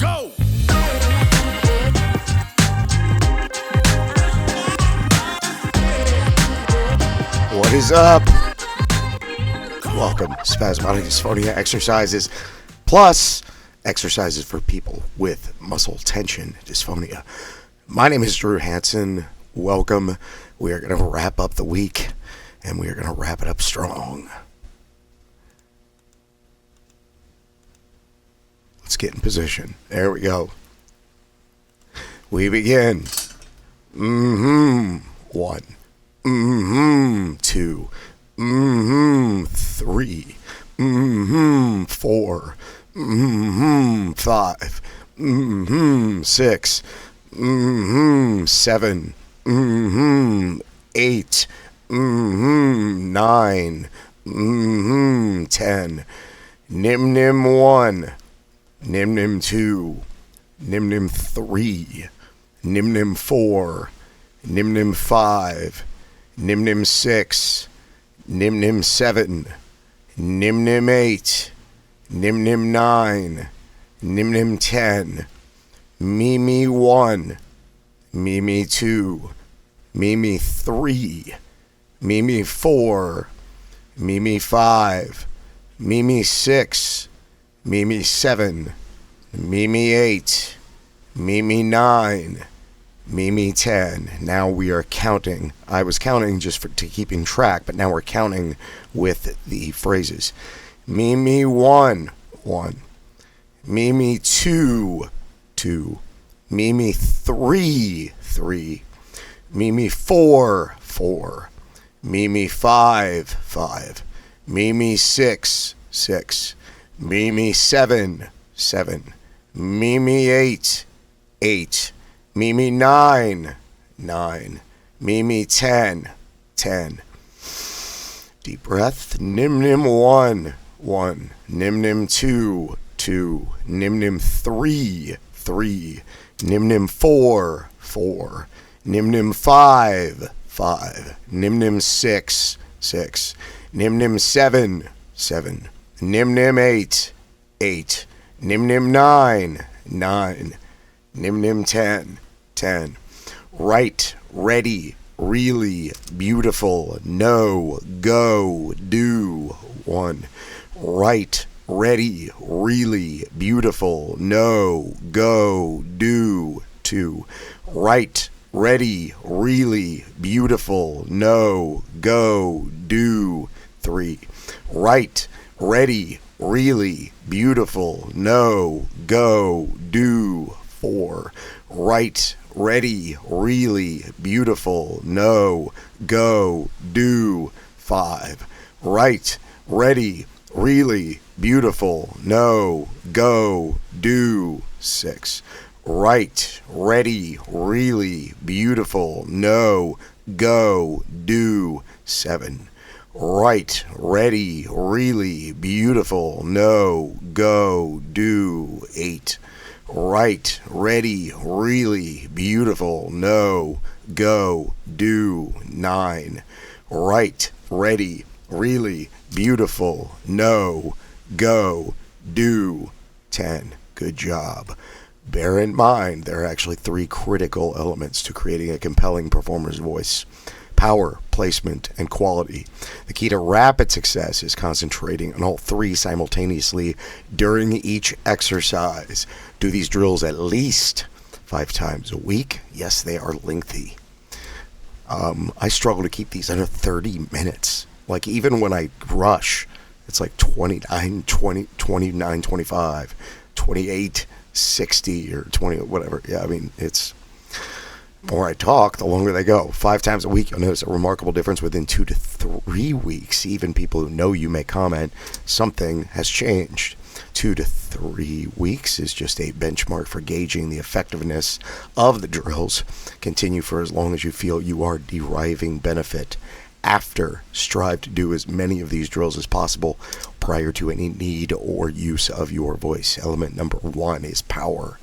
Go! What is up? Welcome, Spasmodic Dysphonia Exercises, plus exercises for people with muscle tension dysphonia. My name is Drew Hansen. Welcome. We are going to wrap up the week, and we are going to wrap it up strong. Let's get in position. There we go. We begin. 1. 2. 3. 4. 5. 6. 7. 8. 9. 10. Nim 1. Nim 2. Nim 3. Nim 4. Nim 5. Nim 6. Nim 7. Nim 8. Nim 9. Nim 10. Mimi 1. Mimi 2. Mimi 3. Mimi 4. Mimi 5. Mimi 6. Mimi 7. Mimi 8. Mimi 9. Mimi 10. Now we are counting. I was counting just to keeping track, but now we're counting with the phrases. Mimi 1. 1. Mimi 2. 2. Mimi 3. 3. Mimi 4. 4. Mimi 5. 5. Mimi 6. 6. Mimi 7. 7. Mimi 8. 8. Mimi 9. 9. Mimi 10. 10. Deep breath. Nim 1. 1. Nim 2. 2. Nim 3. 3. Nim 4. 4. Nim 5. 5. Nim 6. 6. Nim 7. 7. Nim 8. 8. Nim 9. 9. Nim 10. 10. Right, ready, really, beautiful, no, go, do. 1. Right, ready, really, beautiful, no, go, do. 2. Right, ready, really, beautiful, no, go, do. 3. Right, ready, really, beautiful, no, go, do. 4. Right, ready, really, beautiful, no, go, do. 5. Right, ready, really, beautiful, no, go, do. 6. Right, ready, really, beautiful, no, go, do. 7. Right, ready, really, beautiful, no, go, do. 8. Right, ready, really, beautiful, no, go, do. 9. Right, ready, really, beautiful, no, go, do. 10. Good job. Bear in mind, there are actually 3 critical elements to creating a compelling performer's voice: power, placement, and quality. The key to rapid success is concentrating on all 3 simultaneously during each exercise. Do these drills at least 5 times a week. Yes, they are lengthy. I struggle to keep these under 30 minutes. Like, even when I rush, it's like 29, 20, 29, 25, 28, 60, or 20, whatever. Yeah, I mean, it's... The more I talk, the longer they go. 5 times a week, you'll notice a remarkable difference within 2 to 3 weeks. Even people who know you may comment, something has changed. 2 to 3 weeks is just a benchmark for gauging the effectiveness of the drills. Continue for as long as you feel you are deriving benefit. After, strive to do as many of these drills as possible prior to any need or use of your voice. Element number 1 is power.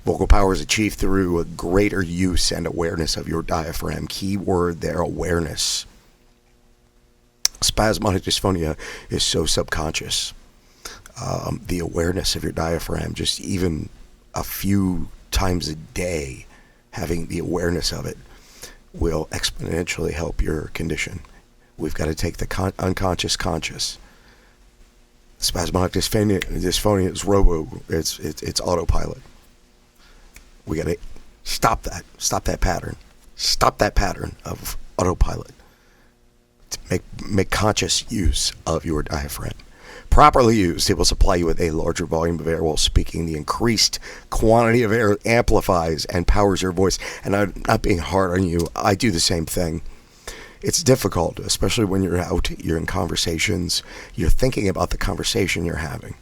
Vocal power is achieved through a greater use and awareness of your diaphragm. Key word there, awareness. Spasmodic dysphonia is so subconscious. The awareness of your diaphragm, just even a few times a day, having the awareness of it will exponentially help your condition. We've got to take the unconscious conscious. Spasmodic dysphonia is it's autopilot. We got to stop that pattern of autopilot. To make conscious use of your diaphragm. Properly used, it will supply you with a larger volume of air while speaking. The increased quantity of air amplifies and powers your voice. And I'm not being hard on you. I do the same thing. It's difficult, especially when you're out, you're in conversations, you're thinking about the conversation you're having.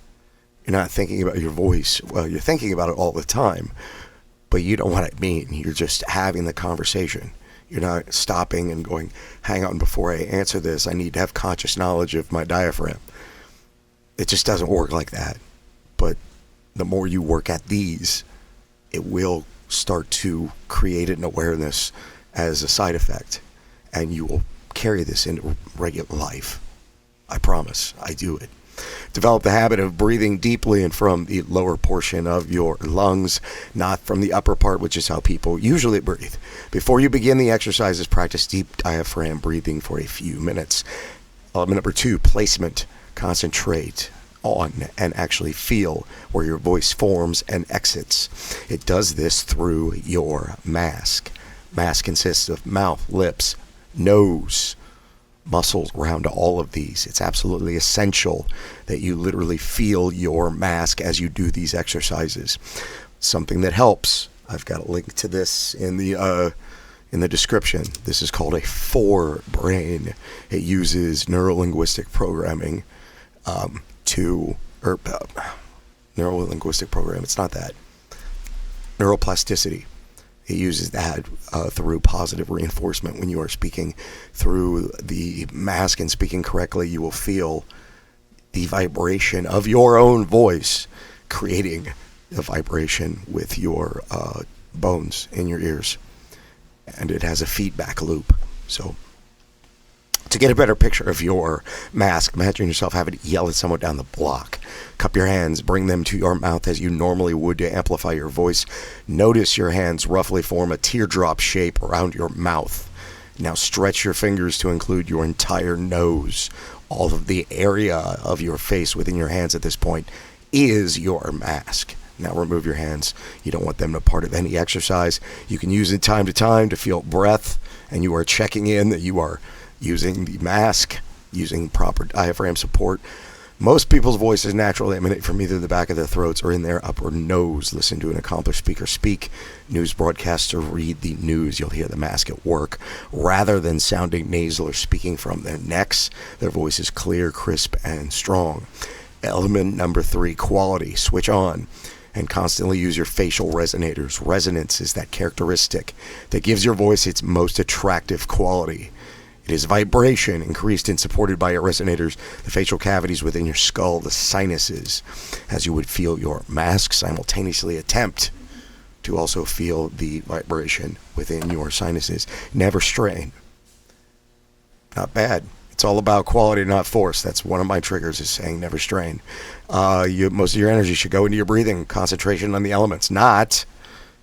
You're not thinking about your voice. Well, you're thinking about it all the time, but you don't know what it means. You're just having the conversation. You're not stopping and going, hang on, before I answer this, I need to have conscious knowledge of my diaphragm. It just doesn't work like that. But the more you work at these, it will start to create an awareness as a side effect. And you will carry this into regular life. I promise. I do it. Develop the habit of breathing deeply and from the lower portion of your lungs, not from the upper part, which is how people usually breathe. Before you begin the exercises, practice deep diaphragm breathing for a few minutes. Element number 2, placement. Concentrate on and actually feel where your voice forms and exits. It does this through your mask. Mask consists of mouth, lips, nose, muscles around all of these. It's absolutely essential that you literally feel your mask as you do these exercises. Something that helps, I've got a link to this in the description. This is called a Forebrain. It uses neuro-linguistic programming neuro-linguistic program. It's not that. Neuroplasticity. It uses that through positive reinforcement. When you are speaking through the mask and speaking correctly, you will feel the vibration of your own voice creating the vibration with your bones in your ears. And it has a feedback loop. So to get a better picture of your mask, imagine yourself having to yell at someone down the block. Cup your hands, bring them to your mouth as you normally would to amplify your voice. Notice your hands roughly form a teardrop shape around your mouth. Now stretch your fingers to include your entire nose. All of the area of your face within your hands at this point is your mask. Now remove your hands. You don't want them a part of any exercise. You can use it time to time to feel breath, and you are checking in that you are using the mask, using proper diaphragm support. Most people's voices naturally emanate from either the back of their throats or in their upper nose. Listen to an accomplished speaker speak, news broadcaster read the news. You'll hear the mask at work. Rather than sounding nasal or speaking from their necks, their voice is clear, crisp, and strong. Element number 3, quality. Switch on and constantly use your facial resonators. Resonance is that characteristic that gives your voice its most attractive quality. It is vibration increased and supported by your resonators, the facial cavities within your skull, the sinuses, as you would feel your mask simultaneously attempt to also feel the vibration within your sinuses. Never strain. Not bad. It's all about quality, not force. That's one of my triggers, is saying never strain. Most of your energy should go into your breathing, concentration on the elements, not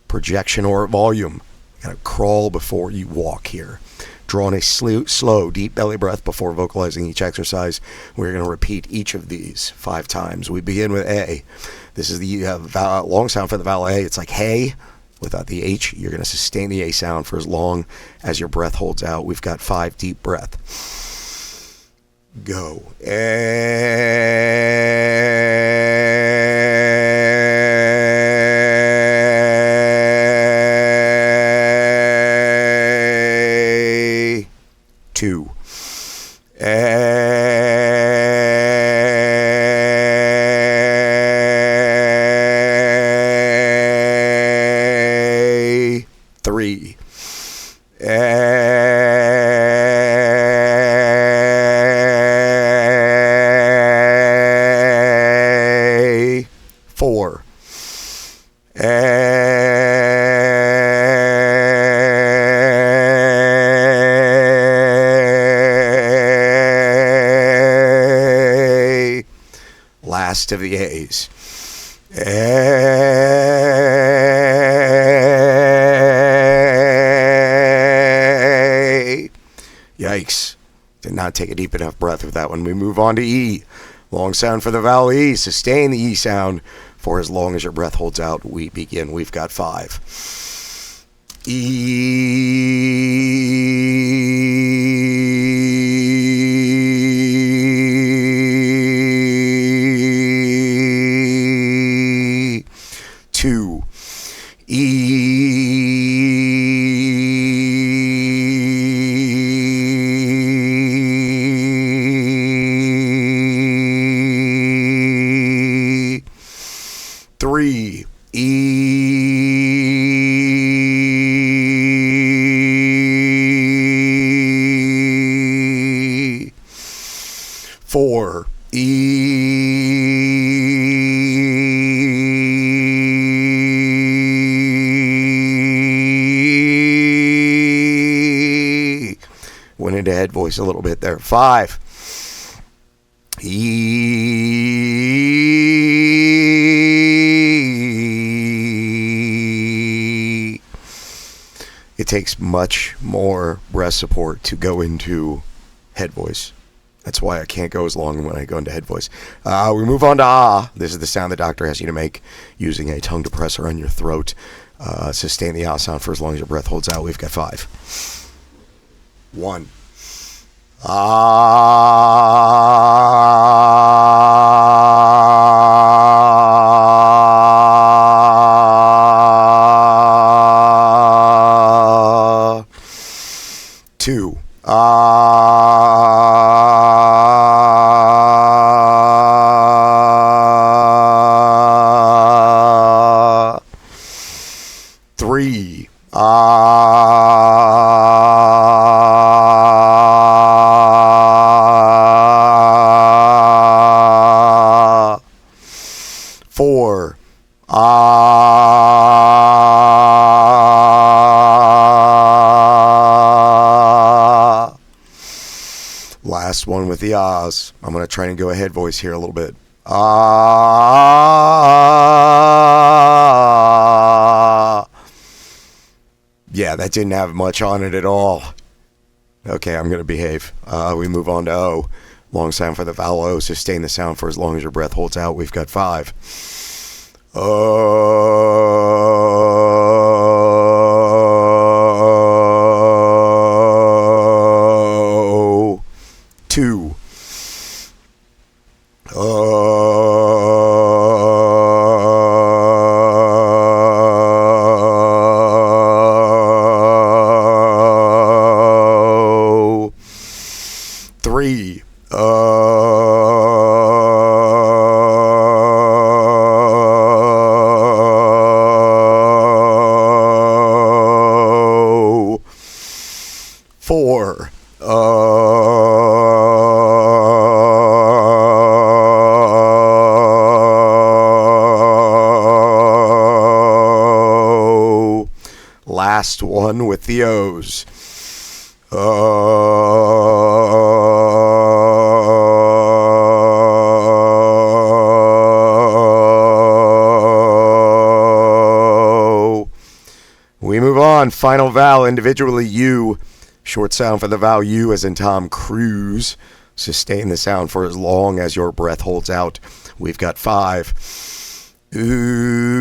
projection or volume. You gotta crawl before you walk here. Draw in a slow, deep belly breath before vocalizing each exercise. We're going to repeat each of these 5 times. We begin with A. This is the long sound for the vowel A. It's like hey without the H. You're going to sustain the A sound for as long as your breath holds out. We've got 5 deep breath. Go. Two. Three. 4. 'Last of the A's. not take a deep enough breath with that one. We move on to E. Long sound for the vowel E. Sustain the E sound for as long as your breath holds out. We begin. We've got 5. E. 2. E. 3. E. 4. E. Went into head voice a little bit there. 5. E. It takes much more breath support to go into head voice. That's why I can't go as long when I go into head voice. We move on to ah. This is the sound the doctor has you to make using a tongue depressor on your throat. Sustain the ah sound for as long as your breath holds out. We've got 5. 1. Ah. 2. Ah. 3. Ah. 4. Ah. Last one with the ahs. I'm going to try and go ahead voice here a little bit. Ah. Yeah, that didn't have much on it at all. Okay, I'm going to behave. We move on to O. Long sound for the vowel O. Sustain the sound for as long as your breath holds out. We've got 5. O. 2. O. 3. O. 4. Last one with the O's. We move on. Final vowel individually U. Short sound for the vowel U as in Tom Cruise. Sustain the sound for as long as your breath holds out. We've got 5. Ooh.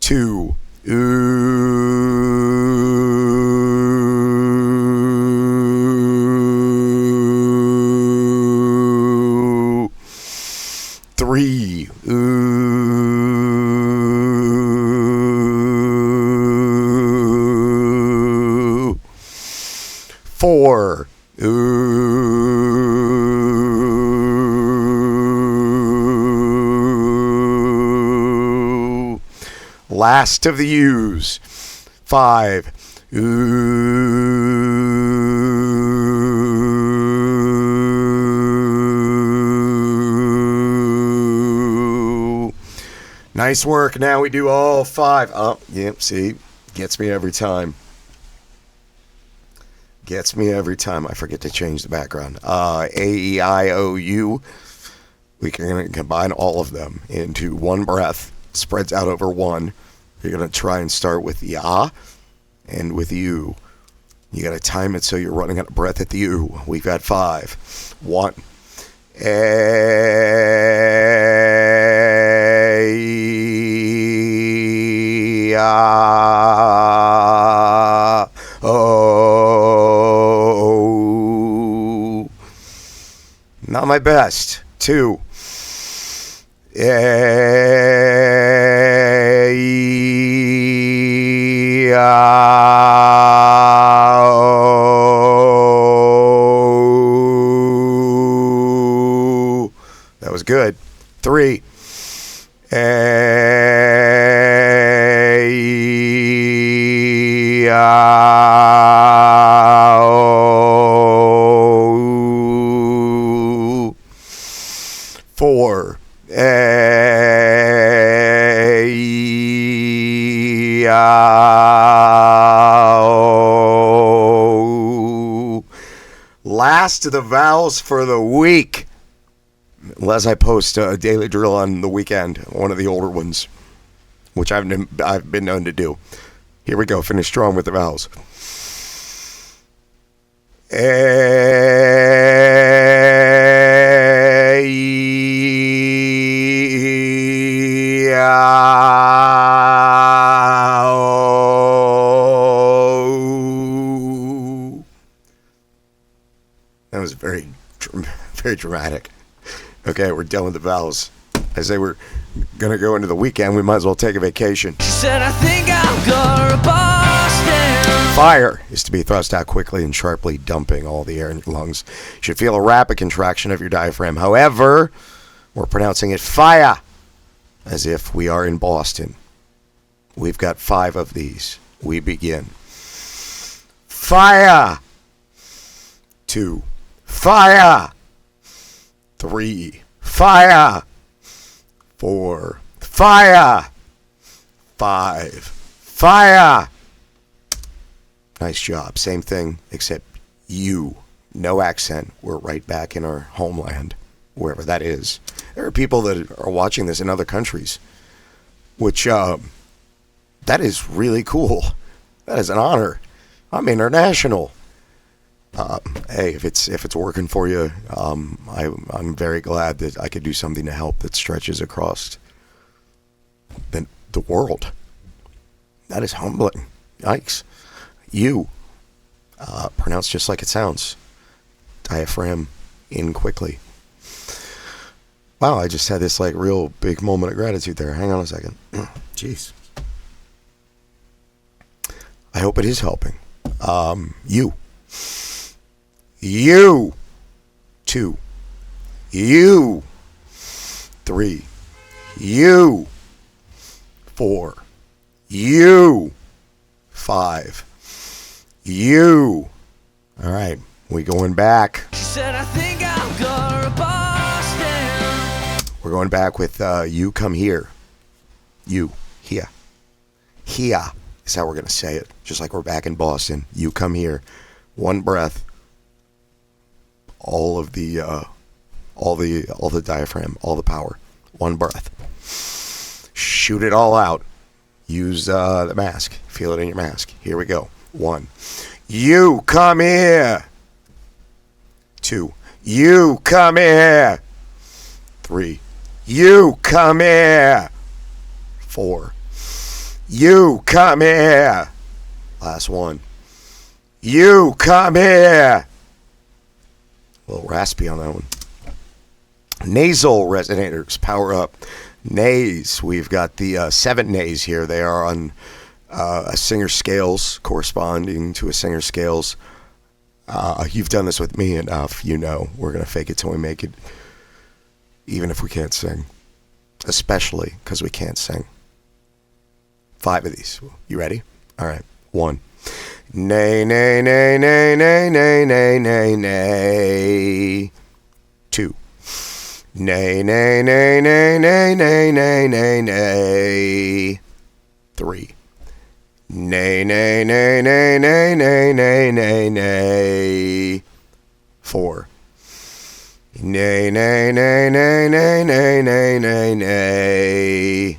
2. Ooh. 3. Ooh. 4. Ooh. Last of the U's. 5. Ooh. Nice work. Now we do all 5. Oh, yep, see? Gets me every time. Gets me every time. I forget to change the background. A, E, I, O, U. We can combine all of them into one breath spreads out over 1. You're going to try and start with the ah and with you. You got to time it so you're running out of breath at the U. We've got 5. 1. Oh. Not my best. 2. That was good. 3. Four. Last of the vowels for the week. Unless I post a daily drill on the weekend, one of the older ones, which I've been known to do. Here we go. Finish strong with the vowels. That was very dramatic. Okay, we're done with the vowels. I say we're going to go into the weekend. We might as well take a vacation. She said, I think I'll go to Boston. Fire is to be thrust out quickly and sharply, dumping all the air in your lungs. You should feel a rapid contraction of your diaphragm. However, we're pronouncing it fire, as if we are in Boston. We've got 5 of these. We begin. Fire. 2. Fire. 3. Fire. 4. Fire. 5. Fire. Nice job. Same thing, except you. No accent. We're right back in our homeland, wherever that is. There are people that are watching this in other countries, which, that is really cool. That is an honor. I'm international. Hey, if it's working for you, I'm very glad that I could do something to help that stretches across the world. That is humbling. Yikes. You, pronounced just like it sounds. Diaphragm in quickly. Wow, I just had this like real big moment of gratitude there. Hang on a second. Jeez. I hope it is helping. You. 2. You. 3. You. 4. You. 5. You. All right, we going back. She said, I think I'll go to Boston. We're going back with you come here. You. Here. Here is how we're going to say it. Just like we're back in Boston. You come here. One breath. All the diaphragm, all the power. One breath. Shoot it all out. Use the mask. Feel it in your mask. Here we go. 1. You come here. 2. You come here. 3. You come here. 4. You come here. Last one. You come here. A little raspy on that one. Nasal Resonators, power up. Nays, we've got the 7 nays here. They are on a singer scales, corresponding to a singer scales. You've done this with me enough. You know we're going to fake it till we make it, even if we can't sing. Especially because we can't sing. 5 of these. You ready? All right. 1. Nay, nay, nay, nay, nay, nay, nay, nay, nay. 2. Nay, nay, nay, nay, nay, nay, nay, nay, nay. 3. Nay, nay, nay, nay, nay, nay, nay, nay, nay. 4. Nay, nay, nay, nay, nay, nay, nay, nay, nay.